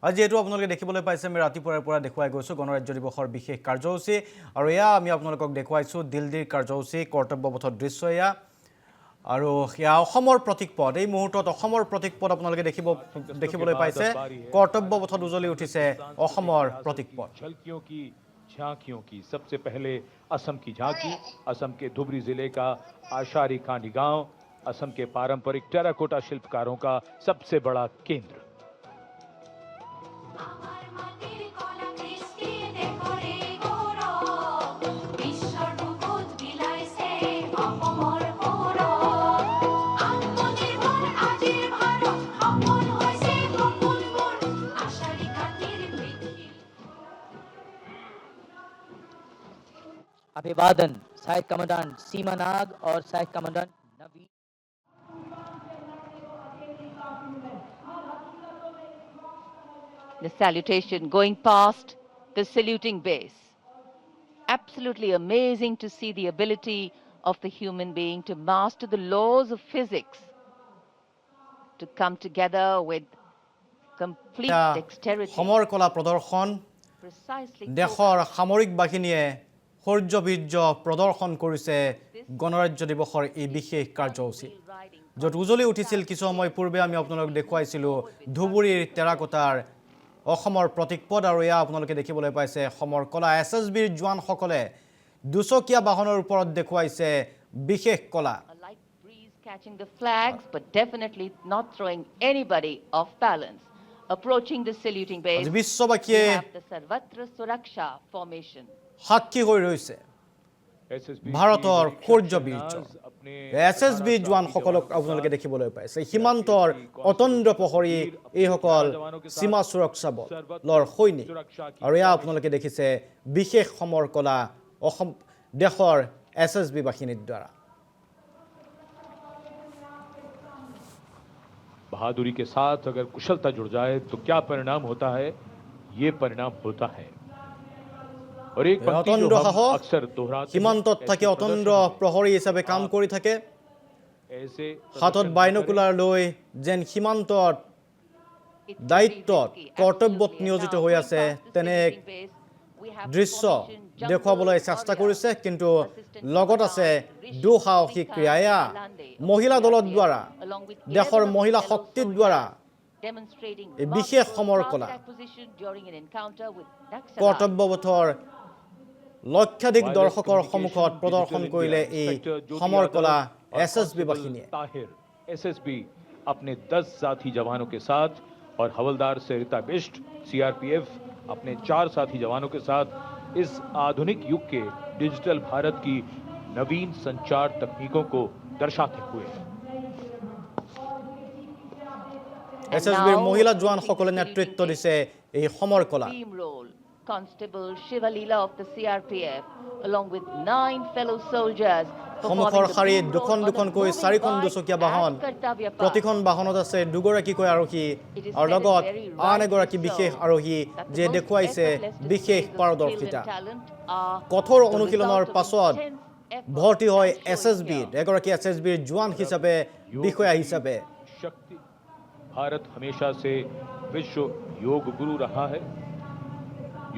আজি এটো আপোনালোকে দেখিবলৈ পাইছে আমি ৰাতিপুৱাৰ পৰা দেখুৱাই গৈছো গণৰাজ্য দিৱসৰ বিশেষ কাৰ্যসূচী আৰু এয়া আমি আপোনালোকক দেখুৱাইছো দিল্লীৰ কাৰ্যসূচী কৰ্তব্যপথৰ দৃশ্য এয়া আৰু এয়া অসমৰ প্ৰতীক পদ এই মুহূৰ্তত অসমৰ প্ৰতীক পদ আপোনালোকে দেখিবলৈ পাইছে কৰ্তব্যপথত উজলি উঠিছে অসমৰ প্ৰতীক পদ झांकियों की सबसे पहले असम की झांकी असम के धुबरी जिले का आशारी कांडी गांव असम के पारंपरिक टेराकोटा शिल्पकारों का सबसे बड़ा केंद्र अभिवादन सहायक कमांडेंट सीमा नाग और सहायक commandant Naveen. The salutation going past the saluting base. Absolutely amazing to see the ability of the human being to master the laws of physics, to come together with complete dexterity. সমৰ কলা প্ৰদৰ্শন দেশৰ সামৰিক বাহিনীয়ে শৌৰ্যবীৰ্য প্ৰদৰ্শন কৰিছে গণৰাজ্য দিৱসৰ এই বিশেষ কাৰ্যসূচী য'ত উজলি উঠিছিল কিছু সময় পূৰ্বে আমি আপোনালোকক দেখুৱাইছিলো ধুবুৰীৰ টেৰাকোটাৰ অসমৰ প্ৰতীক পদ আৰু এয়া আপোনালোকে দেখিবলৈ পাইছে সমৰ কলা এছএছবিৰ জোৱানসকলে দুচকীয়া বাহনৰ ওপৰত দেখুৱাইছে বিশেষ কলা catching the flags but definitely not throwing anybody off balance approaching the saluting base বিশ্ববাসীয়ে the Sarvatra Suraksha formation সাক্ষী হৈ ৰৈছে ভাৰতৰ শৌৰ্যবীৰ্য এছএছবি জোৱানসকলক আপোনালোকে দেখিবলৈ পাইছে সীমান্তৰ অতন্দ্ৰ প্ৰহৰী এইসকল সীমা সুৰক্ষা বলৰ সৈনিক আৰু এয়া আপোনালোকে দেখিছে বিশেষ সমৰ কলা অসম দেশৰ এছএছবি বাহিনীৰ দ্বাৰা बहादुरी के साथ अगर कुशलता जुड़ जाए तो क्या परिणाम होता है ये परिणाम होता है और एक पंक्ति जो हम अक्सर दोहराते हैं সীমান্তত থাকে অতন্দ্ৰ প্ৰহৰী হিচাপে কাম কৰি থাকে হাতত বাইনকুলাৰ লৈ যেন সীমান্তত দায়িত্বত কৰ্তব্যত নিয়োজিত হৈ আছে তেনে দৃশ্য দেখুৱাবলৈ চেষ্টা কৰিছে কিন্তু লগত আছে দুঃসাহসিক ক্ৰিয়া মহিলা দলৰ দ্বাৰা দেশৰ মহিলা শক্তিৰ দ্বাৰা এই বিশেষ সমৰ কলা কৰ্তব্যপথৰ লক্ষাধিক দৰ্শকৰ সন্মুখত প্ৰদৰ্শন কৰিলে এই সমৰ কলা এছএছবি বাহিনীয়ে एसएसबी अपने 10 साथी जवानों के साथ और हवलदार सरिता बिष्ट सीआरपीएफ अपने 4 साथी जवानों के साथ इस आधुनिक युग के डिजिटल भारत की नवीन संचार तकनीकों को दर्शाते हुए এছএছবিৰ মহিলা জোৱানসকলে নেতৃত্ব দিছে এই সমৰ কলা Constable Shivalila of the CRPF along with 9 fellow soldiers সমুখৰ শাৰীত দুখনকৈ চাৰিখন দুচকীয়া বাহন প্ৰতিখন বাহনত আছে দুগৰাকীকৈ আৰক্ষী আৰু লগত আন এগৰাকী বিশেষ আৰক্ষী যে দেখুৱাইছে বিশেষ পাৰদৰ্শিতা কঠোৰ অনুশীলনৰ পাছত ভৰ্তি হয় এছএছবিত এগৰাকী এছএছবিৰ জোৱান হিচাপে বিষয়া হিচাপে भारत हमेशा से विश्व योग गुरु रहा है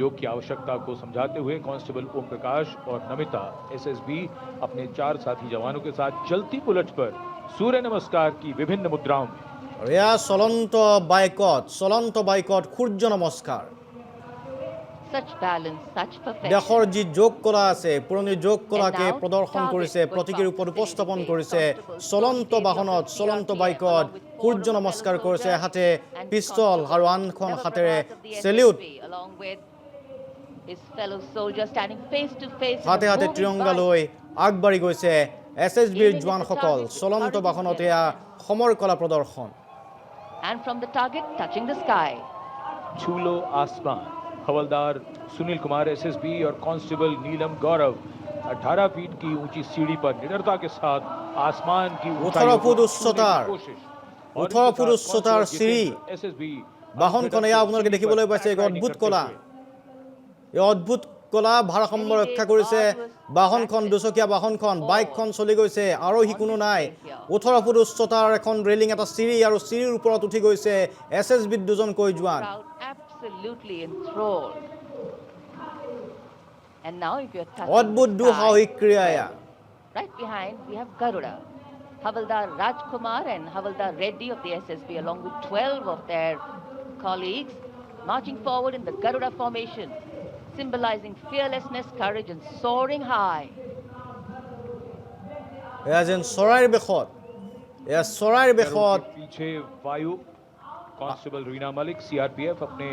योग की आवश्यकता को समझाते हुए कांस्टेबल ओम प्रकाश और नमिता एसएसबी अपने 4 साथी जवानों के साथ चलती बुलेट पर सूर्य नमस्कार की विभिन्न मुद्राओं में या चलंत बाइकत सूर्य नमस्कार such balance such perfection দেশৰ যি যোগ কলা আছে পুৰণি যোগ কলাকে প্ৰদৰ্শন কৰিছে প্ৰতীকীৰ ওপৰত উপস্থাপন কৰিছে চলন্ত বাহনত চলন্ত বাইকত সূৰ্য নমস্কাৰ কৰিছে হাতে পিস্তল আৰু আনখন হাতেৰে salute his fellow soldiers standing face to face হাতে হাতে ত্ৰিৰংগা লৈ আগবাঢ়ি গৈছে এছএছবিৰ জোৱানসকল চলন্ত বাহনত এয়া সমৰ কলা प्रदर्शन and from the target touching the sky छूलो आसमान हवलदार सुनील कुमार एसएसबी और कांस्टेबल नीलम गौरव 18 फीट की ऊंची सीढ़ी पर निडरता के साथ आसमान की 18 फुट उच्चतार सीढ़ी एसएसबी বাহনখনে আপোনালোকে দেখিবলৈ পাইছে এক অদ্ভুত কলা এই অদ্ভুত কলা ভাৰসাম্য ৰক্ষা কৰিছে বাহনখন দুচকীয়া বাহনখন বাইকখন চলি গৈছে আৰোহী কোনো নাই 18 ফুট উচ্চতাৰ এখন ৰেলিং এটা চিৰি আৰু চিৰিৰ ওপৰত উঠি গৈছে এছএছবি দুজনকৈ জোৱান absolutely enthralled. And now if you're touching অদ্ভুত the দুঃসাহসিক sky, ক্ৰিয়া এয়া right behind we have Garuda. Havaldar Rajkumar and Havaldar Reddy of the SSB along with 12 of their colleagues marching forward in the Garuda formation, symbolizing fearlessness, courage and soaring high. এয়া যেন চৰাইৰ বেশত এয়া চৰাইৰ पैरों বেশত के पीछे वायु कांस्टेबल रीना मलिक सीआरपीएफ अपने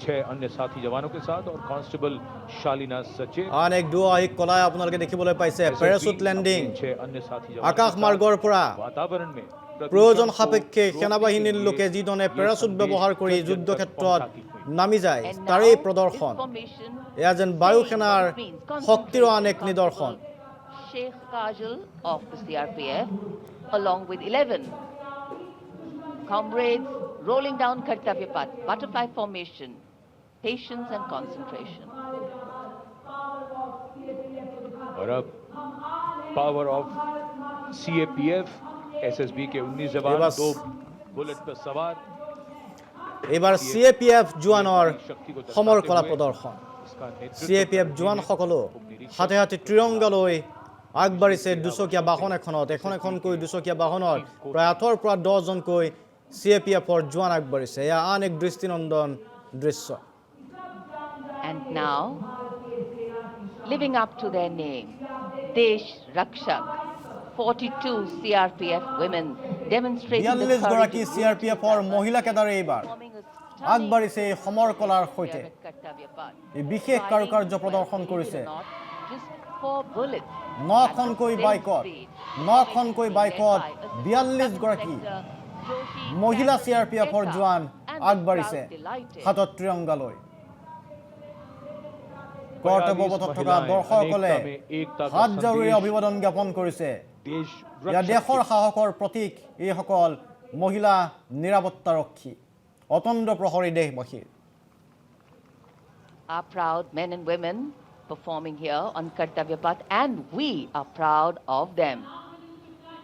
6 अन्य साथी जवानों के साथ और कांस्टेबल शालीना सचेत আন এক দুঃসাহসিক কলাই আপোনালোকে দেখিবলৈ পাইছে পেৰাচুট লেণ্ডিং 6 अन्य साथी जवानों আকাশ के साथ মাৰ্গৰ পৰা वातावरण में প্ৰয়োজন সাপেক্ষে সেনাবাহিনীৰ লোকে যিধৰণে পেৰাচুট ব্যৱহাৰ কৰি যুদ্ধ ক্ষেত্ৰত নামি যায় And তাৰেই now প্ৰদৰ্শন this formation এয়া যেন বায়ু saying সেনাৰ what means শক্তিৰ আন এক নিদৰ্শন Sheikh Kajal of the CRPF along with 11 comrades rolling down Kartavya Path, butterfly formation, patience and concentration. और अब पावर ऑफ सीएपीएफ एसएसबी के 19 जवान बस। 2 बुलेट पर सवार এইবাৰ CAPF জোৱানৰ शक्ति को সমৰ दर्शाते কলা हुए প্ৰদৰ্শন इसका नेतृत्व CAPF करते জোৱানসকলো हुए হাতে হাতে ত্ৰিৰংগা লৈ আগবাঢ়িছে দুচকীয়া বাহন এখনত এখনকৈ দুচকীয়া বাহনত প্ৰায় 8ৰ পৰা 10জনকৈ CAPFৰ জোৱান আগবাঢ়িছে এয়া আন এক দৃষ্টিনন্দন দৃশ্য And now, living up to their name, Desh Rakshak, 42 CRPF women demonstrating the 42 courage গৰাকী of CRPFৰ মহিলা কেডাৰে এইবাৰ performing a আগবাঢ়িছে এই সমৰ কলাৰ সৈতে stunning Kartavya Path. এই বিশেষ Firing কাৰুকাৰ্য well, প্ৰদৰ্শন believe it কৰিছে or not, just 4 bullets. 9খনকৈ বাইকত 9খনকৈ বাইকত 42 গৰাকী মহিলা CRPFৰ জোৱান আগবাঢ়িছে হাতত ত্ৰিৰংগা লৈ কৰ্তব্যপথত থকা দৰ্শকসকলে হাত জোৰি অভিবাদন জ্ঞাপন কৰিছে देश ইয়া দেশৰ সাহসৰ প্ৰতীক এইসকল মহিলা নিৰাপত্তাৰক্ষী অতন্দ্ৰ প্ৰহৰী দেশবাসীৰ Our proud men and women performing here on Kartavya Path, and we are proud of them.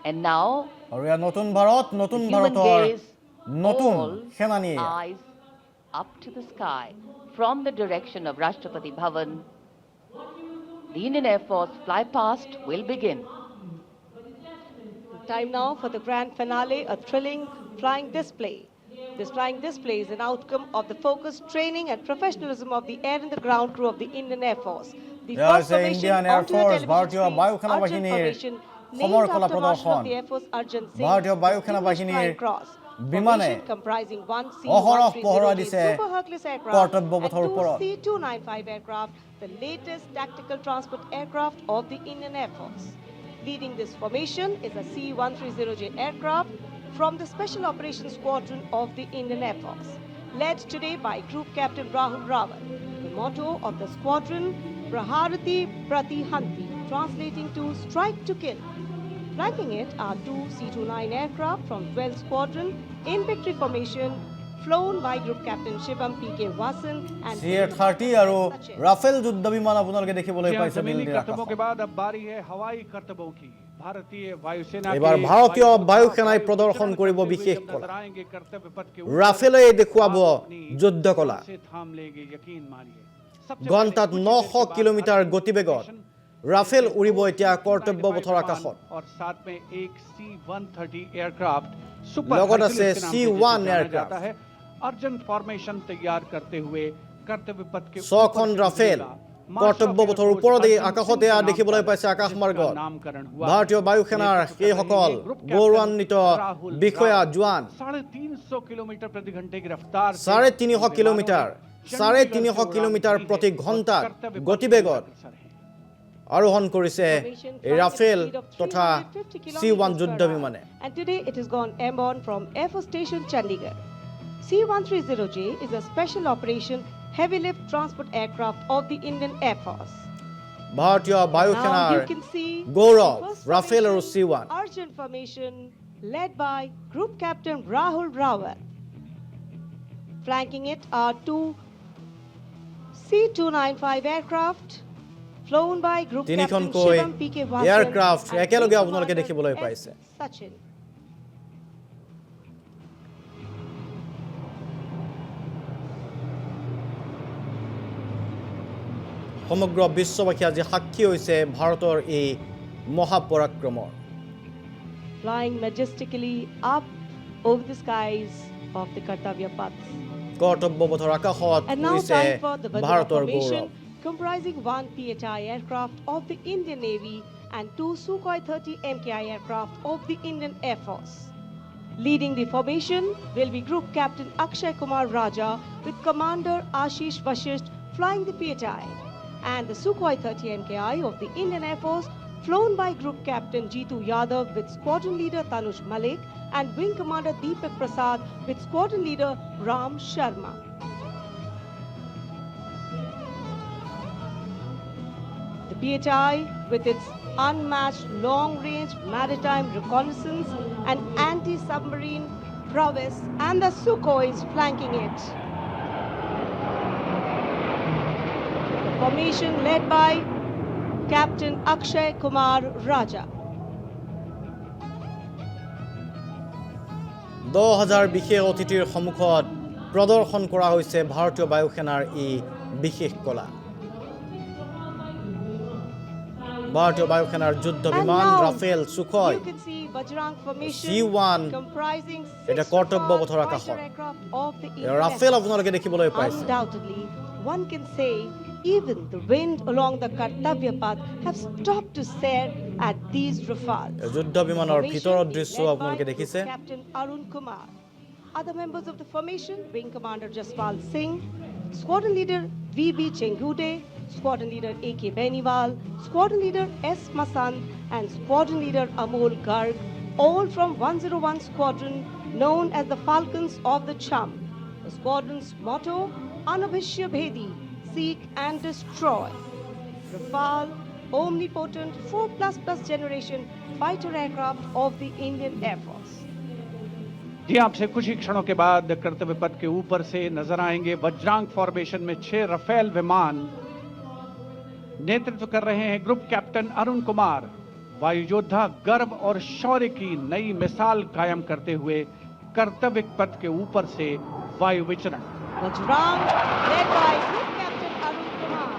And now, আৰু ইয়া নতুন ভাৰত নতুন the human ভাৰতৰ gaze, নতুন all সেনানী eyes up to the sky from the direction of Rashtrapati Bhavan. The Indian Air Force fly past will begin. Time now for the grand finale, a thrilling flying display. This flying display is an outcome of the focused training and professionalism of the air and the ground crew of the Indian Air Force. The Yeah, first it's the formation Indian Air onto the Force, television Bharatiya screens, Vayu Sena Arjun Bahinir formation, Samar named কলা after Marshal প্রদর্শন। of the Air Force Arjun Singh, ভারতীয় বায়ু সেনা Distinguished বাহিনীর Flying Cross. বিমানে Formation comprising one অহৰহ পহৰা C-130J দিছে Super Hercules aircraft কৰ্তব্যপথৰ and two ওপৰত। C-295 aircraft, the latest tactical transport aircraft of the Indian Air Force. Leading this formation is a C-130J aircraft from the Special Operations Squadron of the Indian Air Force, led today by Group Captain Rahul Rawat. The motto of the squadron, Praharati Pratihanti, translating to strike to kill. Flanking it are two C-29 aircraft from 12th Squadron in victory formation, flown by Group Captain Shivam P.K. Vasan and CA-30 আৰু Rafale যুদ্ধ বিমান আপোনালোকে দেখিবলৈ পাইছে जमीनी দিল্লীৰ कर्तव्यों আকাশত के बाद अब बारी है हवाई कर्तव्यों की भारतीय वायुसेना এবাৰ के ভাৰতীয় वायु বায়ু सेना সেনাই वायु প্ৰদৰ্শন विचरण কৰিব करते हुए বিশেষ जब কলা नजर आएंगे कर्तव्य पथ के ৰাফেলে দেখুৱাব अपनी যুদ্ধ কলা से थाम लेंगे यकीन मानिए सबसे ঘণ্টাত पहले 900 কিলোমিটাৰ গতিবেগত ৰাফেল উৰিব এতিয়া কৰ্তব্যপথৰ আকাশত और साथ में एक C-130 एयरक्राफ्ट सुपर লগত हरक्यूलिस আছে के नाम से जिसे C-1 जाना एयरक्राफ्ट। जाता है अर्जुन फॉर्मेशन तैयार करते हुए कर्तव्य पथ के ছখন ऊपर से ৰাফেল गुजरेगा। কৰ্তব্যপথৰ ওপৰত এই আকাশতে দেখিবলৈ পাইছে আকাশ মাৰ্গত ভাৰতীয় বায়ু সেনাৰ এইসকল গৌৰৱান্বিত বিষয়া জোৱান 350 কিলোমিটাৰ প্ৰতি ঘণ্টা की रफ्तार से 350 কিলোমিটাৰ 350 কিলোমিটাৰ প্ৰতি ঘণ্টাত গতিবেগত আৰোহণ কৰিছে এই ৰাফেল তথা C-1 যুদ্ধ বিমানে And today it has gone airborne from Air Force Station Chandigarh. C-130J is a special operation heavy lift transport aircraft of the Indian Air Force. ভাৰতীয় বায়ু Now সেনাৰ you can see গৌৰৱ the first Rafale আৰু formation, C-1 Arjun formation led by Group Captain Rahul Rawat. Flanking it are two C-295 aircraft flown by Group Captain তিনিখনকৈ Shivam P.K. Vasan aircraft and একেলগে Wing আপোনালোকে Commander দেখিবলৈ S. পাইছে Sachin. সমগ্ৰ বিশ্ববাসী আজি সাক্ষী হৈছে ভাৰতৰ এই মহাপৰাক্ৰমৰ। Flying majestically up over the skies of the Kartavya Path. কৰ্তব্যপথৰ আকাশত And now উৰিছে time for the Vajra ভাৰতৰ formation, Gaurav. comprising 1 PHI aircraft of the Indian Navy and 2 Sukhoi 30 MKI aircraft of the Indian Air Force. Leading the formation will be Group Captain Akshay Kumar Raja with Commander Ashish Vashisht flying the PHI, and the Sukhoi 30 MKI of the Indian Air Force flown by Group Captain Jeetu Yadav with Squadron Leader Tanush Malik and Wing Commander Deepak Prasad with Squadron Leader Ram Sharma. The PHI, with its unmatched long-range maritime reconnaissance and anti-submarine prowess, and the Sukhois flanking it. The formation led by Captain Akshay Kumar Raja. 10,000 বিশেষ অতিথিৰ সন্মুখত প্ৰদৰ্শন কৰা হৈছে ভাৰতীয় বায়ুসেনাৰ এই বিশেষ কলা। ভাৰতীয় বায়ুসেনাৰ যুদ্ধ And বিমান now, Rafale Sukhoi you can see Vajrang formation C-1 comprising এটা 6 কৰ্তব্যপথৰ fighter আকাশত। aircraft of the Indian Rafale Air Force. আপোনালোকে দেখিবলৈ পাইছে। Undoubtedly, one can say even the wind along the Kartavya Path have stopped to stare at these Rafales. যুদ্ধ বিমানৰ ভিতৰৰ দৃশ্য আপোনালোকে দেখিছে। Captain Arun Kumar. Other members of the formation, Wing Commander Jaspal Singh, Squadron Leader VB Chengude, Squadron Leader AK Beniwal, Squadron Leader S. Masand, and Squadron Leader Amol Garg, all from 101 Squadron known as the Falcons of the Chum. The squadron's motto, Anabhishya Bhedi, seek and destroy. Rafale, omnipotent 4++ generation fighter aircraft of the Indian Air Force. जी आपसे कुछ ही क्षणों के बाद कर्तव्य पथ के ऊपर से नजर आएंगे Vajrang formation में 6 रफेल विमान। नेतृत्व कर रहे हैं ग्रुप कैप्टन अरुण कुमार। वायु योद्धा गर्व और शौर्य की नई मिसाल कायम करते हुए कर्तव्य पथ के ऊपर से वायु विचरण। Vajrang, led by Group Captain Arun Kumar.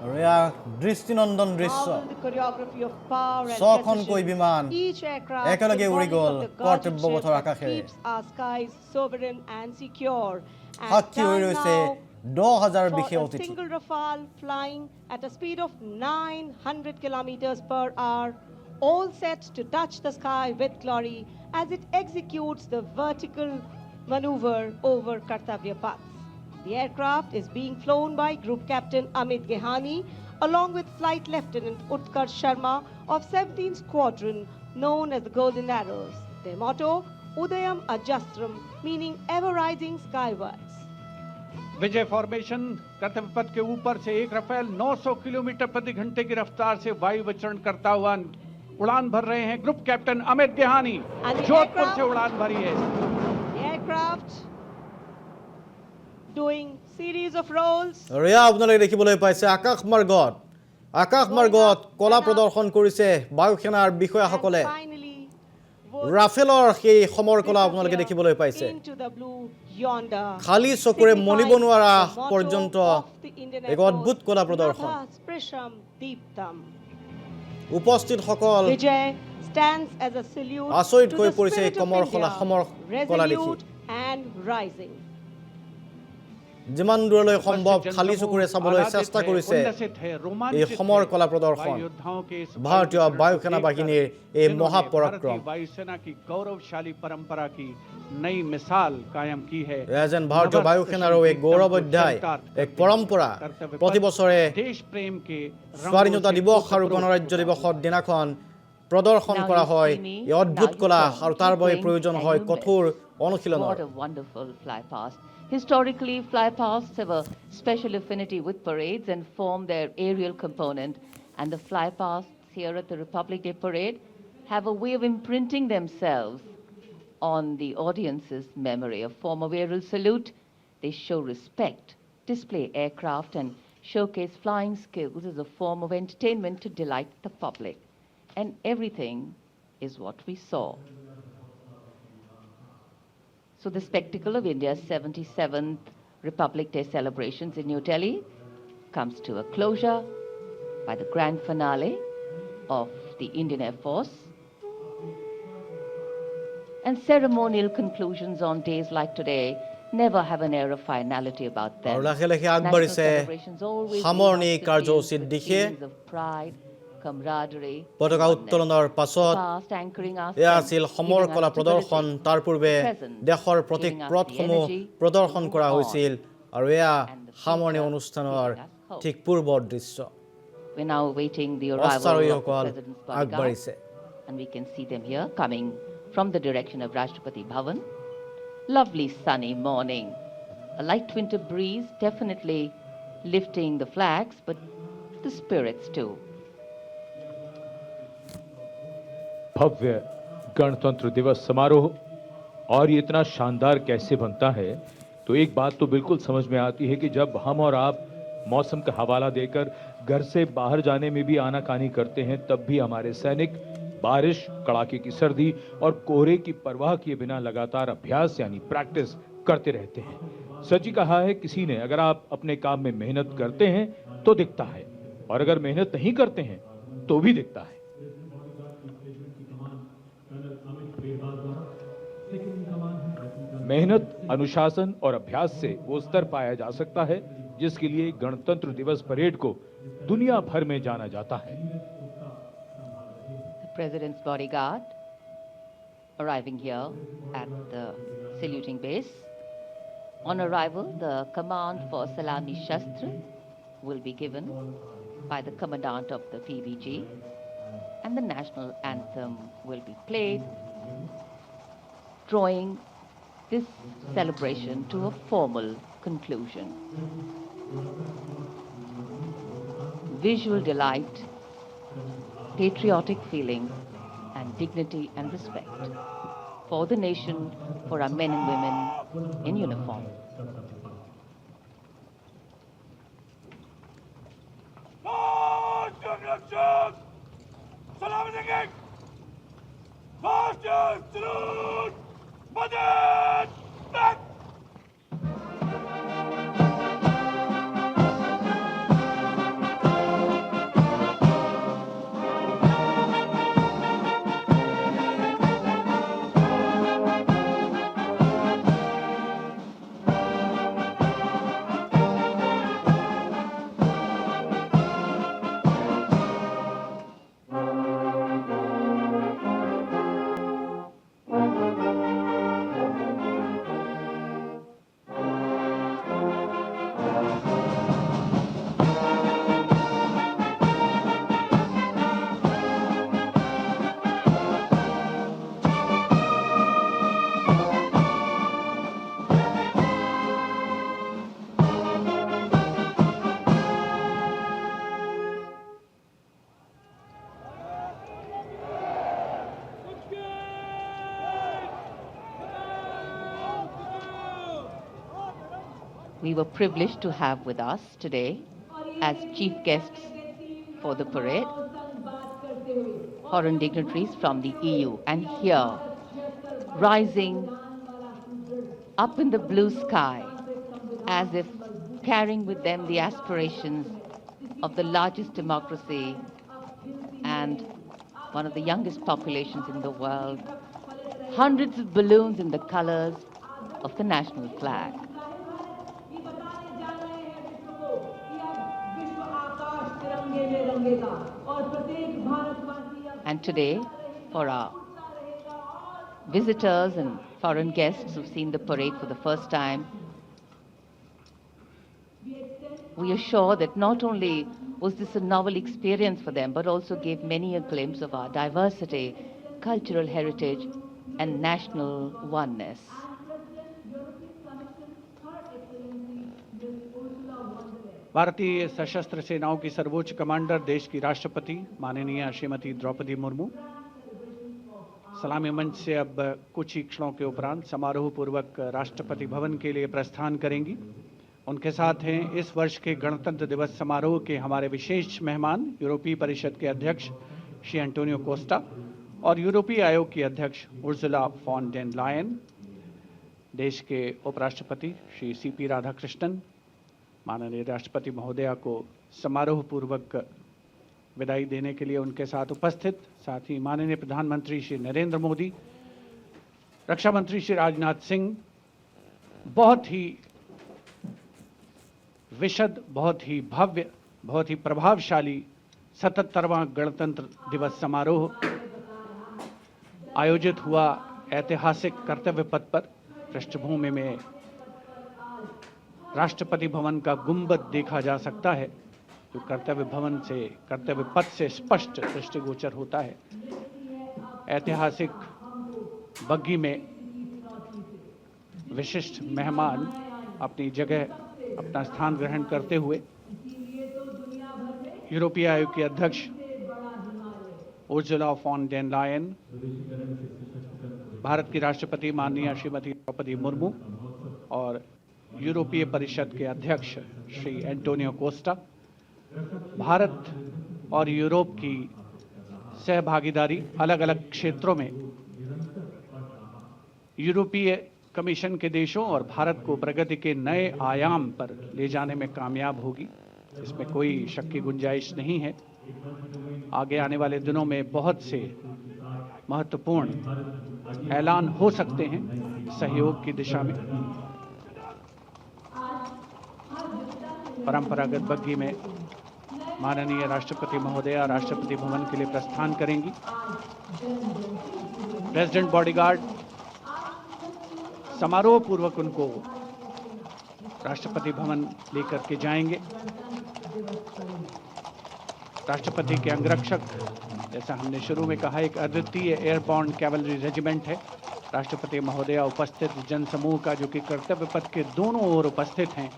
আৰু এয়া দৃষ্টিনন্দন দৃশ্য। Marvel the choreography of power and ছখনকৈ Biman precision. Each aircraft একেলগে উৰি symbolic গ'ল of the কৰ্তব্যপথৰ guardianship that আকাশেৰে। keeps our skies sovereign and secure. And সাক্ষী হৈ time ৰৈছে now 10,000 for বিশেষ a অতিথি। single Rafale flying at a speed of 900 kilometers per hour, all set to touch the sky with glory as it executes the vertical maneuver over Kartavya Path. The aircraft is being flown by Group Captain Amit Gehani along with Flight Lieutenant Utkarsh Sharma of 17th Squadron known as the Golden Arrows. Their motto, Udayam Ajastram, meaning ever rising skywards. Vijay formation कर्तव्य पथ के ऊपर से एक Rafale 900 kilometre प्रति घंटे की रफ्तार से वायु विचरण करता हुआ उड़ान भर रहे हैं group captain Amit Gehani. And the Jodhpur aircraft- से उड़ान भरी है। The aircraft doing series of rolls. আৰু এয়া আপোনালোকে দেখিবলৈ পাইছে আকাশমাৰ্গত কলা প্ৰদৰ্শন কৰিছে বায়ুসেনাৰ বিষয়াসকলে। And finally, would ৰাফেলৰ সেই সমৰ কলা আপোনালোকে দেখিবলৈ পাইছে। into the blue yonder. খালী চকুৰে মনিব নোৱাৰা signifying the motto পৰ্যন্ত of the Indian এক Air Force, অদ্ভুত কলা প্ৰদৰ্শন। Nabha Sprisham Deeptam. উপস্থিতসকল Vijay stands as a salute আচৰিত to হৈ the পৰিছে এই spirit of সমৰ India, কলা দেখি। resolute and rising. যিমান দূৰলৈ সম্ভৱ খালী চকুৰে চাবলৈ চেষ্টা কৰিছে এই সমৰ কলা প্ৰদৰ্শন। ভাৰতীয় বায়ুসেনা বাহিনীৰ এই মহাপৰাক্ৰম। वायुसेना की गौरवशाली परंपरा की नई मिसाल कायम की है। এয়া যেন ভাৰতীয় বায়ুসেনাৰো এক গৌৰৱ অধ্যায়, এক পৰম্পৰা। প্ৰতি বছৰে देश प्रेम के স্বাধীনতা দিৱস আৰু গণৰাজ্য দিৱসৰ দিনাখন প্ৰদৰ্শন Now কৰা you হয় see me, এই অদ্ভুত now you কলা come. আৰু তাৰ বাবে Going প্ৰয়োজন and হয় you কঠোৰ miss. অনুশীলনৰ। What a wonderful flypast. Historically, flypasts have a special affinity with parades and form their aerial component. And the flypasts here at the Republic Day Parade have a way of imprinting themselves on the audience's memory. A form of aerial salute, they show respect, display aircraft, and showcase flying skills as a form of entertainment to delight the public. And everything is what we saw. So the spectacle of India's 77th Republic Day celebrations in New Delhi comes to a closure by the grand finale of the Indian Air Force. And ceremonial conclusions on days like today never have an air of finality about them. আৰু লাহে লাহে National আগবাঢ়িছে celebrations always সামৰণি lead us to কাৰ্যসূচীৰ feelings দিশে of pride, camaraderie, পতাকা oneness. উত্তোলনৰ পাছত Past anchoring us এয়া in আছিল giving সমৰ us কলা প্ৰদৰ্শন stability, তাৰ পূৰ্বে present, দেশৰ প্ৰতীক giving us the পথসমূহ energy প্ৰদৰ্শন to কৰা move on. হৈছিল আৰু এয়া And the সামৰণি future অনুষ্ঠানৰ giving us hope. ঠিক পূৰ্বৰ দৃশ্য We're now awaiting the arrival of the অশ্বাৰোহীসকল President's bodyguard, আগবাঢ়িছে and we can see them here coming from the direction of Rashtrapati Bhavan. Lovely sunny morning. A light winter breeze definitely lifting the flags, but the spirits too. भव्य गणतंत्र दिवस समारोह, और ये इतना शानदार कैसे बनता है, तो एक बात तो बिल्कुल समझ में आती है कि जब हम और आप मौसम का हवाला देकर घर से बाहर जाने में भी आनाकानी करते हैं, तब भी हमारे सैनिक बारिश, कड़ाके की सर्दी और कोहरे की परवाह किए बिना लगातार अभ्यास यानी प्रैक्टिस करते रहते हैं। सच ही कहा है किसी ने, अगर आप अपने काम में मेहनत करते हैं तो दिखता है, और अगर मेहनत नहीं करते हैं तो भी दिखता है। मेहनत, अनुशासन और अभ्यास से वो स्तर पाया जा सकता है जिसके लिए गणतंत्र दिवस परेड को दुनिया भर में जाना जाता है। The President's bodyguard arriving here at the saluting base. On arrival, the command for Salami Shastra will be given by the commandant of the PVG, and the national anthem will be played, drawing this celebration to a formal conclusion. Visual delight, patriotic feeling, and dignity and respect for the nation, for our men and women in uniform. We were privileged to have with us today as chief guests for the parade foreign dignitaries from the EU, and here, rising up in the blue sky as if carrying with them the aspirations of the largest democracy and one of the youngest populations in the world, hundreds of balloons in the colors of the national flag. And today, for our visitors and foreign guests who've seen the parade for the first time, we are sure that not only was this a novel experience for them, but also gave many a glimpse of our diversity, cultural heritage, and national oneness. भारतीय सशस्त्र सेनाओं की सर्वोच्च commander, देश की राष्ट्रपति माननीय श्रीमती द्रौपदी मुर्मू सलामी मंच से अब कुछ ही क्षणों के उपरांत समारोह पूर्वक राष्ट्रपति भवन के लिए प्रस्थान करेंगी। उनके साथ हैं इस वर्ष के गणतंत्र दिवस समारोह के हमारे विशेष मेहमान, यूरोपीय परिषद के अध्यक्ष श्री एंटोनियो कोस्टा और यूरोपीय आयोग की अध्यक्ष उर्सुला फॉन डेर लायन। देश के उपराष्ट्रपति श्री सीपी राधाकृष्णन, माननीय राष्ट्रपति महोदया को समारोह पूर्वक विदाई देने के लिए उनके साथ उपस्थित, साथ ही माननीय प्रधानमंत्री श्री नरेंद्र मोदी, रक्षा मंत्री श्री राजनाथ सिंह, बहुत ही विशद, बहुत ही भव्य, बहुत ही प्रभावशाली 77वां गणतंत्र दिवस समारोह आयोजित हुआ। ऐतिहासिक कर्तव्य पथ पर पृष्ठभूमि में राष्ट्रपति भवन का गुंबद देखा जा सकता है, जो कर्तव्य पथ से स्पष्ट दृष्टिगोचर होता है। ऐतिहासिक बग्गी में विशिष्ट मेहमान अपनी जगह अपना स्थान ग्रहण करते हुए यूरोपीय आयोग की अध्यक्ष उर्जुला फॉन डेर लायन, भारत की राष्ट्रपति माननीय श्रीमती द्रौपदी मुर्मू और यूरोपीय परिषद के अध्यक्ष श्री एंटोनियो कोस्टा, भारत और यूरोप की सहभागीदारी अलग अलग क्षेत्रों में यूरोपीय कमीशन के देशों और भारत को प्रगति के नए आयाम पर ले जाने में कामयाब होगी, इसमें कोई शक की गुंजाइश नहीं है। आगे आने वाले दिनों में बहुत से महत्वपूर्ण ऐलान हो सकते हैं सहयोग की दिशा में। परंपरागत बग्गी में माननीय राष्ट्रपति महोदया राष्ट्रपति भवन के लिए प्रस्थान करेंगी। प्रेसिडेंट बॉडीगार्ड समारोह पूर्वक उनको राष्ट्रपति भवन लेकर के जाएंगे। राष्ट्रपति के अंगरक्षक, जैसा हमने शुरू में कहा, एक अद्वितीय एयरबॉर्न कैवलरी रेजिमेंट है। राष्ट्रपति महोदया उपस्थित जनसमूह का, जो कि कर्तव्य पथ के दोनों ओर उपस्थित हैं,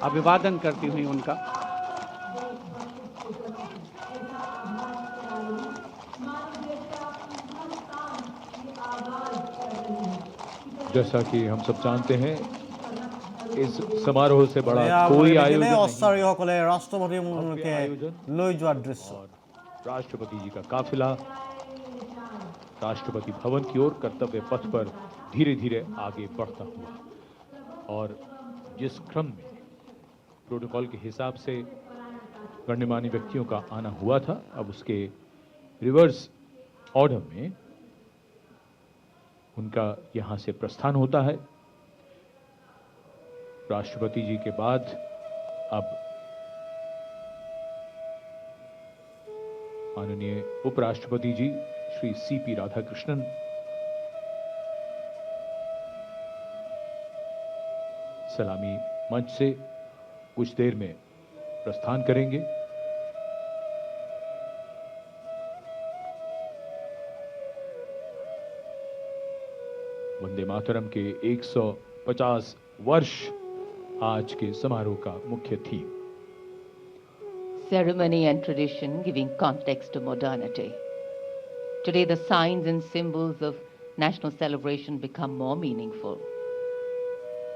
अभिवादन करती हुई उनका जैसा कि हम सब जानते हैं, इस समारोह से बड़ा এয়া कोई আপুনি आयोजन দেখিলে नहीं। অস্থায়ীসকলে ৰাষ্ট্ৰপতি মুৰ্মুকে লৈ যোৱাৰ দৃশ্য। और राष्ट्रपति जी का काफिला राष्ट्रपति भवन की ओर कर्तव्य पथ पर धीरे धीरे आगे बढ़ता हुआ, और जिस क्रम में प्रोटोकॉल के हिसाब से गणमान्य व्यक्तियों का आना हुआ था, अब उसके रिवर्स ऑर्डर में उनका यहां से प्रस्थान होता है। राष्ट्रपति जी के बाद अब माननीय उपराष्ट्रपति जी श्री सीपी राधाकृष्णन सलामी मंच से कुछ देर में प्रस्थान करेंगे। वंदे मातरम के 150 वर्ष आज के समारोह का मुख्य theme. Ceremony and tradition giving context to modernity. Today, the signs and symbols of national celebration become more meaningful.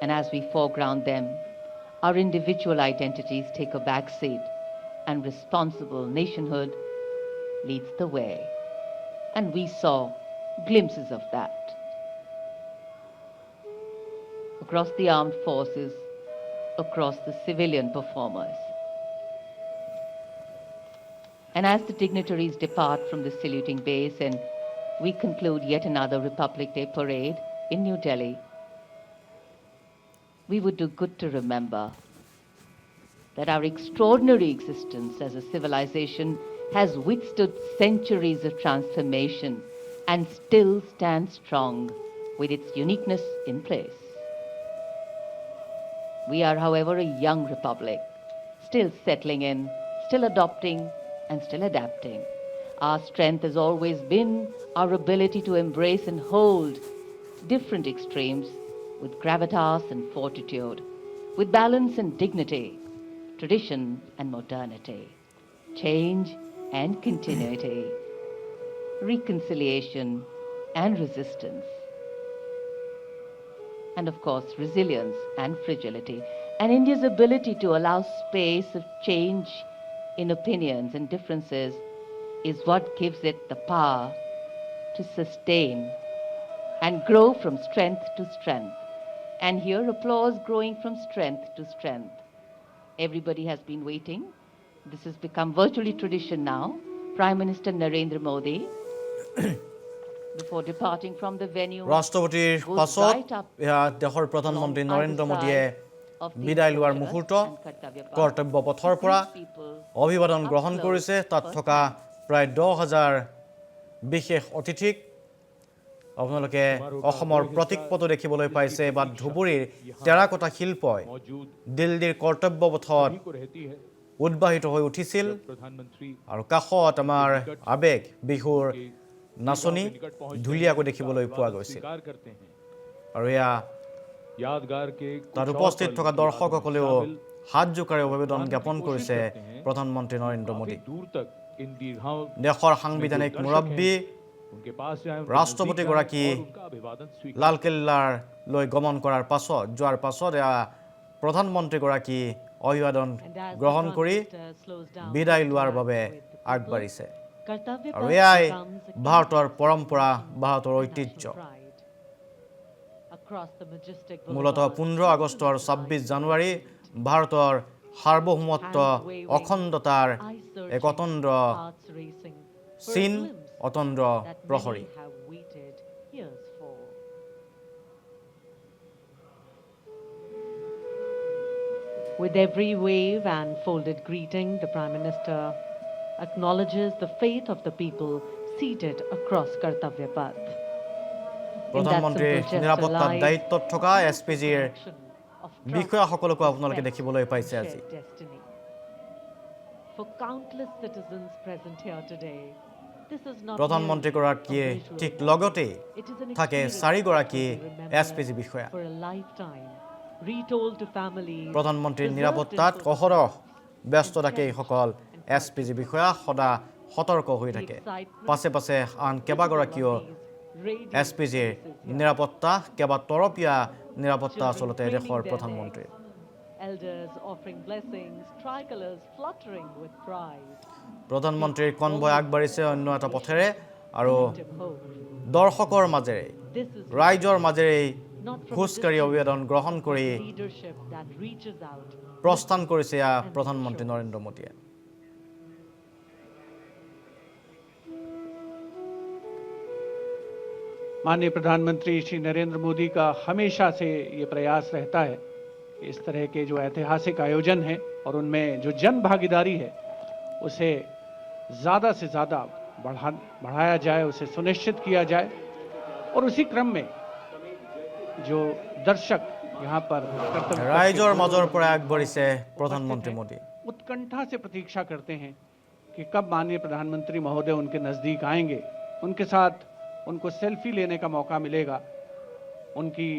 And as we foreground them, our individual identities take a back seat, and responsible nationhood leads the way. And we saw glimpses of that. Across the armed forces, across the civilian performers. And as the dignitaries depart from the saluting base and we conclude yet another Republic Day parade in New Delhi, we would do good to remember that our extraordinary existence as a civilization has withstood centuries of transformation and still stands strong with its uniqueness in place. We are, however, a young republic, still settling in, still adopting, and still adapting. Our strength has always been our ability to embrace and hold different extremes with gravitas and fortitude, with balance and dignity, tradition and modernity, change and continuity, reconciliation and resistance, and of course resilience and fragility. And India's ability to allow space of change in opinions and differences is what gives it the power to sustain and grow from strength to strength. And here applause growing from strength to strength. Everybody has been waiting. This has become virtually tradition now. Prime Minister Narendra Modi, before departing from the venue, ৰাষ্ট্ৰপতিৰ goes পাছত right up দেশৰ প্ৰধানমন্ত্ৰী along Narendra either মোদীয়ে side of the বিদায় লোৱাৰ soldiers মুহূৰ্ত and Kartavya Path. কৰ্তব্য পথৰ পৰা People অভিবাদন গ্ৰহণ কৰিছে। তাত থকা প্ৰায় 10,000 বিশেষ অতিথিক আপোনালোকে অসমৰ প্ৰতীকপটো দেখিবলৈ পাইছে বা ধুবুৰীৰ টেৰাকটা শিল্পই मौजूद দিল্লীৰ কৰ্তব্য পথত को रहती है। উদ্বাহিত হৈ উঠিছিল प्रधानमंत्री আৰু কাষত আমাৰ আবেগ বিহুৰ নাচনি ধুলীয়াকৈ দেখিবলৈ পোৱা গৈছিল स्वीकार करते हैं। আৰু এয়া यादगार के তাত कुछ और উপস্থিত पल থকা की দৰ্শকসকলেও यादों में शामिल হাত জোকাৰি অভিবাদন জ্ঞাপন कोशिश কৰিছে करते हैं। প্ৰধানমন্ত্ৰী নৰেন্দ্ৰ মোদী। काफी दूर तक इन दीर्घाओं দেশৰ সাংবিধানিক মুৰব্বী उनके पास जाएं, उनके राष्ट्रपति नजदीक गराकी जाएं और उनका अभिवादन स्वीकार লালকিল্লাৰ লৈ গমন কৰাৰ পাছত যোৱাৰ পাছত এয়া প্ৰধানমন্ত্ৰীগৰাকী অভিবাদন গ্ৰহণ কৰি বিদায় লোৱাৰ বাবে আগবাঢ়িছে আৰু এয়াই ভাৰতৰ পৰম্পৰা ভাৰতৰ ঐতিহ্য। মূলতঃ 15 আগষ্টৰ 26 জানুৱাৰী ভাৰতৰ সাৰ্বভৌমত্ব অখণ্ডতাৰ এক অতন্দ্ৰ চিন অতন্দ্ৰ প্ৰহৰী। With every wave and folded greeting, the Prime Minister acknowledges the faith of the people seated across Kartavya Path. প্ৰধানমন্ত্ৰীৰ নিৰাপত্তাৰ দায়িত্বত থকা এছপিজিৰ বিষয়াসকলকো আপোনালোকে দেখিবলৈ পাইছে আজি। For countless citizens present here today, this is not প্ৰধানমন্ত্ৰীগৰাকীয়ে ঠিক লগতেই থাকে 4গৰাকী এছপিজি বিষয়া। for a lifetime, retold to families. প্ৰধানমন্ত্ৰীৰ নিৰাপত্তাত অহৰহ ব্যস্ত থাকে এইসকল এছপিজি বিষয়া, সদা সতৰ্ক হৈ থাকে। পাছে পাছে আন কেইবাগৰাকীও এছপিজিৰ নিৰাপত্তা, কেইবাতৰপীয়া নিৰাপত্তা আচলতে দেশৰ প্ৰধানমন্ত্ৰীৰ। Elders offering blessings, tricolors fluttering with pride. প্ৰধানমন্ত্ৰীৰ কনভয় আগবাঢ়িছে অন্য এটা পথেৰে আৰু দৰ্শকৰ মাজেৰে ৰাইজৰ মাজেৰে খোজকাঢ়ি অভিবাদন গ্ৰহণ কৰি Leadership that reaches out. প্ৰস্থান কৰিছে এয়া প্ৰধানমন্ত্ৰী নৰেন্দ্ৰ মোদীয়ে। माननीय प्रधानमंत्री श्री नरेंद्र मोदी का हमेशा से ये प्रयास रहता है इस तरह के जो ऐतिहासिक आयोजन हैं और उनमें जो जन भागीदारी है उसे ज़्यादा से ज़्यादा बढ़ाया जाए, उसे सुनिश्चित किया जाए। और उसी क्रम में जो दर्शक यहाँ पर ৰাইজৰ মাজৰ পৰা আগবাঢ়িছে প্ৰধানমন্ত্ৰী মোদী। उत्कंठा से प्रतीक्षा करते हैं कि कब माननीय प्रधानमंत्री महोदय उनके नज़दीक आएंगे, उनके साथ उनको सेल्फी लेने का मौका मिलेगा, उनकी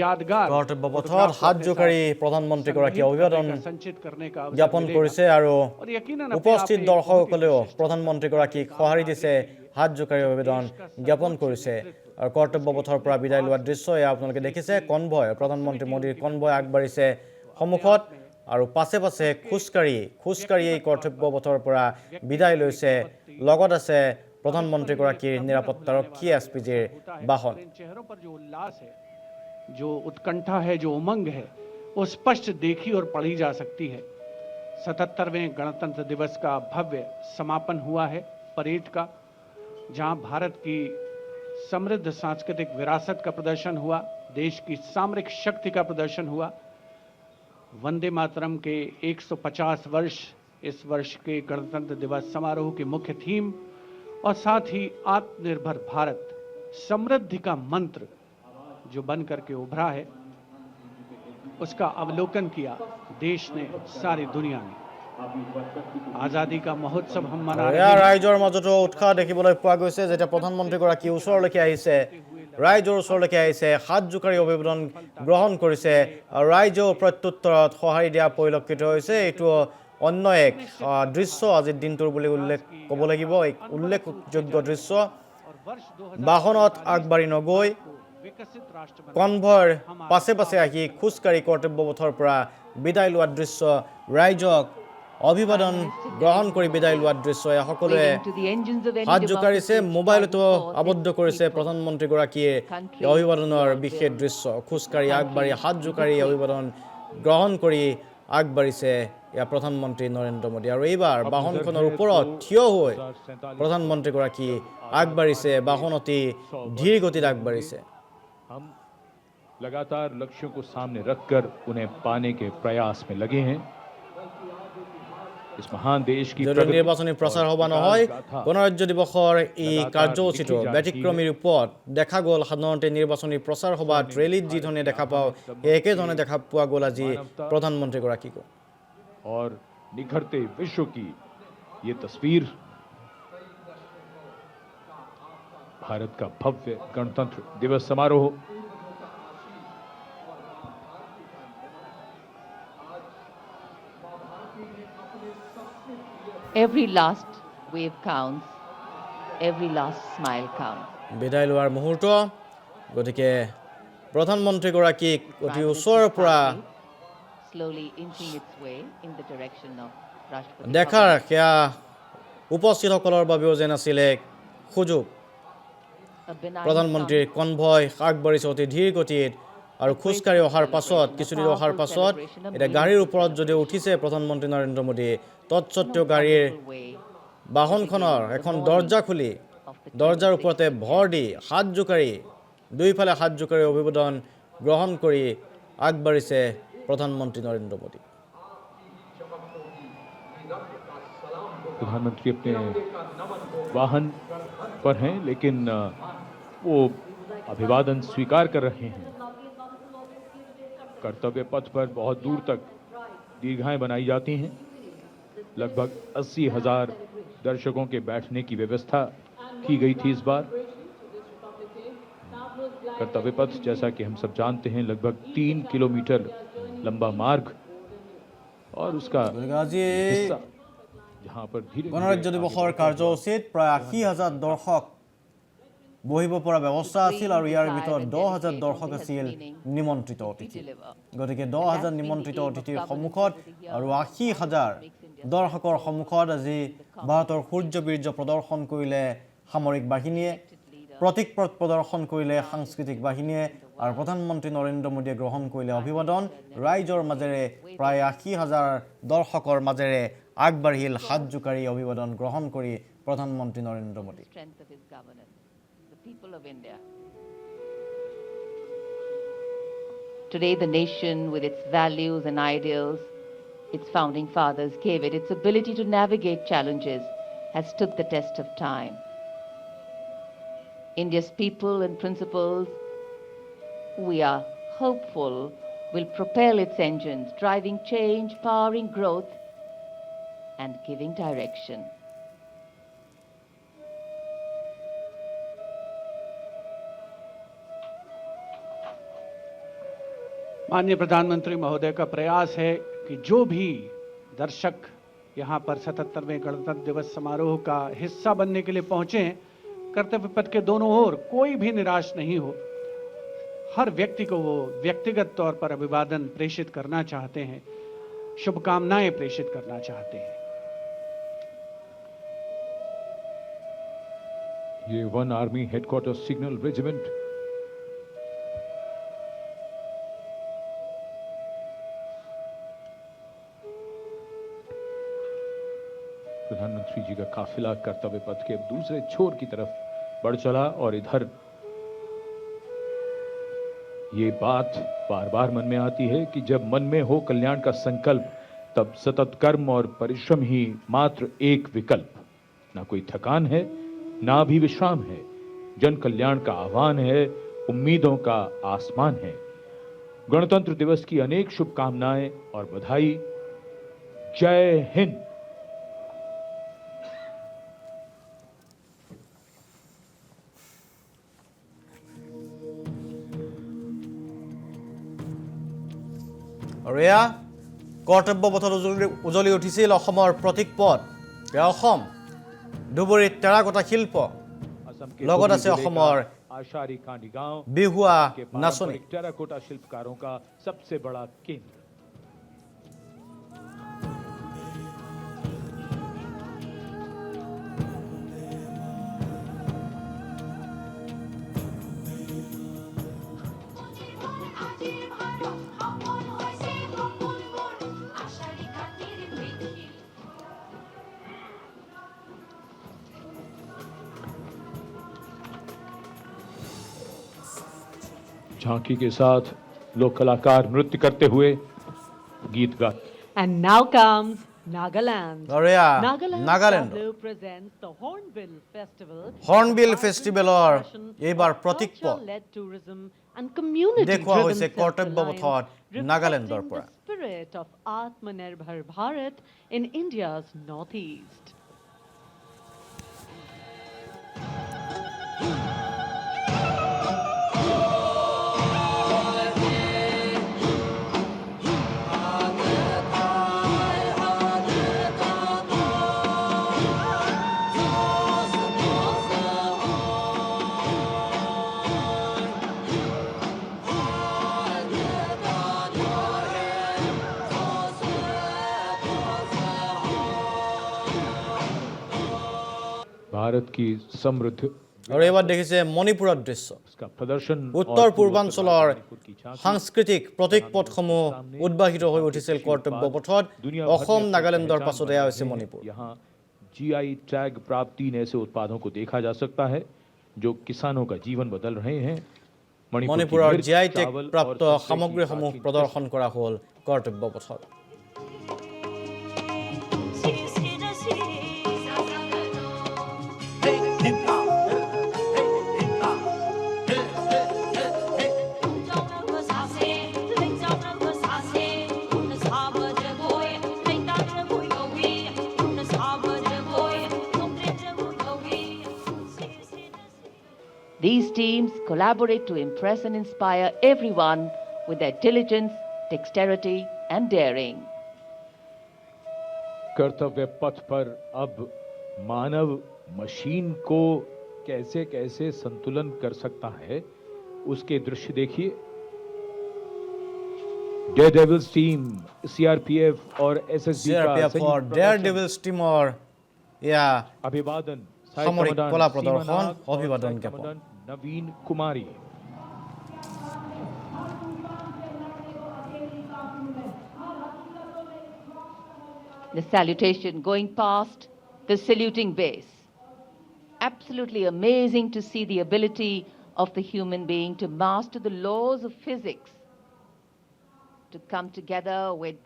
यादगार কৰ্তব্য পথত হাত জোকাৰি প্ৰধানমন্ত্ৰীগৰাকী অভিবাদন संचित करने का अवसर জ্ঞাপন मिलेगा। কৰিছে আৰু और यकीनन अपने উপস্থিত आप में দৰ্শকসকলেও প্ৰধানমন্ত্ৰীগৰাকীক সঁহাৰি দিছে, হাত জোকাৰি অভিবাদন জ্ঞাপন কৰিছে আৰু কৰ্তব্য পথৰ পৰা বিদায় লোৱাৰ দৃশ্য এয়া আপোনালোকে দেখিছে। কনভয়, প্ৰধানমন্ত্ৰী মোদীৰ কনভয় আগবাঢ়িছে সন্মুখত আৰু পাছে পাছে খোজকাঢ়ি এই কৰ্তব্য পথৰ পৰা বিদায় লৈছে। লগত আছে প্ৰধানমন্ত্ৰীগৰাকীৰ নিৰাপত্তাৰক্ষী এছপিজিৰ বাহন। इन चेहरों पर जो उल्लास है, जो उत्कंठा है, जो उमंग है, वो स्पष्ट देखी और पढ़ी जा सकती है। 77वें गणतंत्र दिवस का भव्य समापन हुआ है परेड का, जहां भारत की समृद्ध सांस्कृतिक विरासत का प्रदर्शन हुआ, देश की सामरिक शक्ति का प्रदर्शन हुआ। वंदे मातरम के 150 वर्ष इस वर्ष के गणतंत्र दिवस समारोह की मुख्य थीम और साथ ही आत्मनिर्भर भारत, समृद्धि का मंत्र जो बन करके उभरा है, उसका अवलोकन किया देश ने, सारी दुनिया ने। आजादी का महोत्सव हम मना रहे এয়া हैं। ৰাইজৰ মাজতো উৎসাহ দেখিবলৈ পোৱা গৈছে যেতিয়া প্ৰধানমন্ত্ৰীগৰাকী ওচৰলৈকে আহিছে, ৰাইজৰ ওচৰলৈকে আহিছে, হাত জোকাৰি অভিবাদন গ্ৰহণ কৰিছে আৰু ৰাইজেও প্ৰত্যুত্তৰত সঁহাৰি দিয়া পৰিলক্ষিত হৈছে। এইটো অন্য এক দৃশ্য আজিৰ দিনটোৰ বুলি ক'ব লাগিব, এক উল্লেখযোগ্য দৃশ্য। বাহনত আগবাঢ়ি নগৈ विकसित राष्ट्र बनाने কনভয়ৰ পাছে পাছে আহি খোজকাঢ়ি কৰ্তব্য পথৰ পৰা বিদায় লোৱাৰ দৃশ্য ৰাইজক অভিবাদন গ্ৰহণ কৰি বিদায় লোৱাৰ দৃশ্য সকলোৱে Waving to the engines of any হাত জোকাৰিছে democracy মোবাইলতো striving for আবদ্ধ its কৰিছে people. প্ৰধানমন্ত্ৰীগৰাকীয়ে এই অভিবাদনৰ বিশেষ দৃশ্য খোজকাঢ়ি আগবাঢ়ি হাত জোকাৰি অভিবাদন গ্ৰহণ কৰি আগবাঢ়িছে ইয়াৰ প্ৰধানমন্ত্ৰী নৰেন্দ্ৰ মোদী আৰু এইবাৰ বাহনখনৰ ওপৰত থিয় হৈ প্ৰধানমন্ত্ৰীগৰাকী আগবাঢ়িছে বাহনতি ধীৰ গতিত আগবাঢ়িছে हम लगातार लक्ष्यों को सामने रखकर उन्हें पाने के प्रयास में लगे हैं इस महान देश की যদিও নিৰ্বাচনী প্ৰচাৰ সভা নহয় গণৰাজ্য দিৱসৰ এই কাৰ্যসূচীটো ব্যতিক্ৰমী ৰূপত দেখা গ'ল সাধাৰণতে নিৰ্বাচনী প্ৰচাৰ সভাত ৰেলীত যিধৰণে দেখা পাওঁ সেই একেধৰণে দেখা পোৱা গ'ল আজি প্ৰধানমন্ত্ৰীগৰাকীকো और निखरते विश्व की ये तस्वीर भारत का भव्य गणतंत्र दिवस समारोह Every last wave counts, every last smile counts. বিদায় লোৱাৰ মুহূৰ্ত গতিকে প্ৰধানমন্ত্ৰীগৰাকীক অতি ওচৰৰ পৰা Slowly inching its way in the direction of Rashtrapati দেখাৰ Bhavan. সেয়া উপস্থিতসকলৰ বাবেও যেন আছিলে সুযোগ A benign প্ৰধানমন্ত্ৰীৰ কনভয় আগবাঢ়িছে অতি ধীৰ গতিত আৰু খোজকাঢ়ি অহাৰ পাছত কিছুদিন অহাৰ পাছত এতিয়া গাড়ীৰ ওপৰত যদি উঠিছে প্ৰধানমন্ত্ৰী নৰেন্দ্ৰ মোদী তৎসত্বেও গাড়ীৰ sound way বাহনখনৰ এখন দৰ্জা খুলি দৰ্জাৰ ওপৰতে ভৰ দি হাত জোকাৰি দুইফালে হাত জোকাৰি অভিবাদন গ্ৰহণ কৰি আগবাঢ়িছে প্ৰধানমন্ত্ৰী নৰেন্দ্ৰ মোদী प्रधानमंत्री अपने वाहन पर हैं लेकिन वो अभिवादन स्वीकार कर रहे हैं कर्तव्य पथ पर बहुत दूर तक दीर्घाएं बनाई जाती हैं लगभग 80,000 दर्शकों के बैठने की व्यवस्था की गई थी इस बार कर्तव्य पथ जैसा कि हम सब जानते हैं लगभग 3 किलोमीटर लंबा मार्ग और उसका আজি हिस्सा जहां पर धीरे গণৰাজ্য দিৱসৰ কাৰ্যসূচীত প্ৰায় 80,000 দৰ্শক বহিব পৰা ব্যৱস্থা আছিল আৰু ইয়াৰ ভিতৰত 10,000 দৰ্শক আছিল নিমন্ত্ৰিত অতিথি গতিকে 10,000 নিমন্ত্ৰিত অতিথিৰ সন্মুখত আৰু 80,000 দৰ্শকৰ সন্মুখত আজি ভাৰতৰ সূৰ্যবীৰ্য প্ৰদৰ্শন কৰিলে সামৰিক বাহিনীয়ে প্ৰতীক পথ প্ৰদৰ্শন কৰিলে সাংস্কৃতিক বাহিনীয়ে আৰু প্ৰধানমন্ত্ৰী নৰেন্দ্ৰ মোদীয়ে গ্ৰহণ কৰিলে অভিবাদন ৰাইজৰ মাজেৰে প্ৰায় 80,000 দৰ্শকৰ মাজেৰে আগবাঢ়িল হাত জোকাৰি অভিবাদন গ্ৰহণ কৰি প্ৰধানমন্ত্ৰী Narendra Modi strength of his governance, the people of India. Today, the nation, with its values and ideals, its founding fathers gave it, its ability to navigate challenges, has stood the test of time. India's people and principles, we are hopeful, will propel its engines, driving change, powering growth, and giving direction. माननीय प्रधानमंत्री महोदय का प्रयास है कि जो भी दर्शक यहाँ पर 77वें गणतंत्र दिवस समारोह का हिस्सा बनने के लिए पहुंचे हैं कर्तव्य पथ के दोनों ओर कोई भी निराश नहीं हो हर व्यक्ति को वो व्यक्तिगत तौर पर अभिवादन प्रेषित करना चाहते हैं शुभकामनाएं प्रेषित करना चाहते हैं ये 1 आर्मी हेडक्वार्टर सिग्नल रेजिमेंट प्रधानमंत्री जी का काफिला कर्तव्य पथ के दूसरे छोर की तरफ बढ़ चला और इधर ये बात बार बार मन में आती है कि जब मन में हो कल्याण का संकल्प तब सतत कर्म और परिश्रम ही मात्र एक विकल्प ना कोई थकान है ना भी विश्राम है जन कल्याण का आह्वान है उम्मीदों का आसमान है गणतंत्र दिवस की अनेक शुभकामनाएं और बधाई जय हिंद আৰু এয়া কৰ্তব্য পথত উজলি উঠিছিল অসমৰ প্ৰতীক পথ এয়া অসম ধুবুৰীত টেৰাকোটা শিল্প লগত আছে অসমৰ आशारी कांडी गांव বিহুৱা के নাচনী पारंपरिक टेराकोटा शिल्पकारों का सबसे बड़ा केंद्र झांकी के साथ लोक कलाकार नृत्य करते हुए गीत गाते। And now comes Nagaland. বঢ়িয়া Nagaland Nagaland Tableau presents the Hornbill Festival. Hornbill a vibrant ফেষ্টিভেলৰ expression এইবাৰ of প্ৰতীকপট culture-led tourism and community-driven দেখুওৱা হৈছে কৰ্তব্য self-reliance, পথত নাগালেণ্ডৰ reflecting পৰা। the spirit of Atmanirbhar Bharat in India's northeast. Bharat की समृद्ध আৰু এইবাৰ দেখিছে মণিপুৰৰ দৃশ্য इसका प्रदर्शन উত্তৰ পূৰ্বাঞ্চলৰ সাংস্কৃতিক প্ৰতীকপটসমূহ উদ্ভাসিত হৈ উঠিছিল কৰ্তব্য পথত অসম নাগালেণ্ডৰ পাছত এয়া হৈছে মণিপুৰ यहाँ जीआई टैग प्राप्त 3 ऐसे उत्पादों को देखा जा सकता है जो किसानों का जीवन बदल रहे हैं। मणिपुर की মণিপুৰৰ मिर्च, জিআই টেগ चावल প্ৰাপ্ত और सरसों की সামগ্ৰীসমূহ खेती প্ৰদৰ্শন কৰা হ'ল কৰ্তব্য পথত These teams collaborate to impress and inspire everyone with their diligence, dexterity, and daring. कर्तव्य पथ पर अब मानव मशीन को कैसे कैसे संतुलन कर सकता है उसके दृश्य देखिए। डेयरडेविल्स टीम सीआरपीएफ और एसएसबी का CRPF संयुक्त और डेयरडेविल्स टीমৰ এয়া अभिवादन সামৰিক कमांडेंट কলা सीमा प्रदर्शन, नाग और अभिवादन सहायक ज्ञापन। Commandant Naveen Kumari. The salutation going past the saluting base. Absolutely amazing to see the ability of the human being to master the laws of physics, to come together with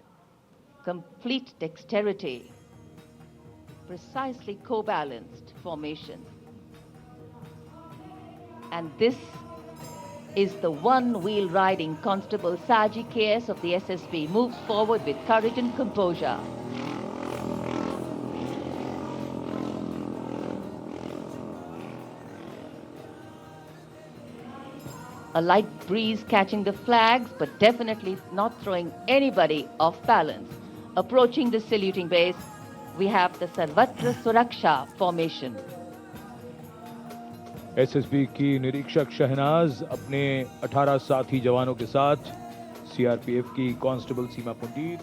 complete dexterity, precisely co-balanced formation. And this is the one-wheel riding Constable Saji KS of the SSB moves forward with courage and composure. A light breeze catching the flags, but definitely not throwing anybody off balance. Approaching the saluting base, we have the Sarvatra Suraksha formation. SSB की निरीक्षक शहनाज अपने 18 साथी जवानों के साथ CRPF की constable सीमा पुंडी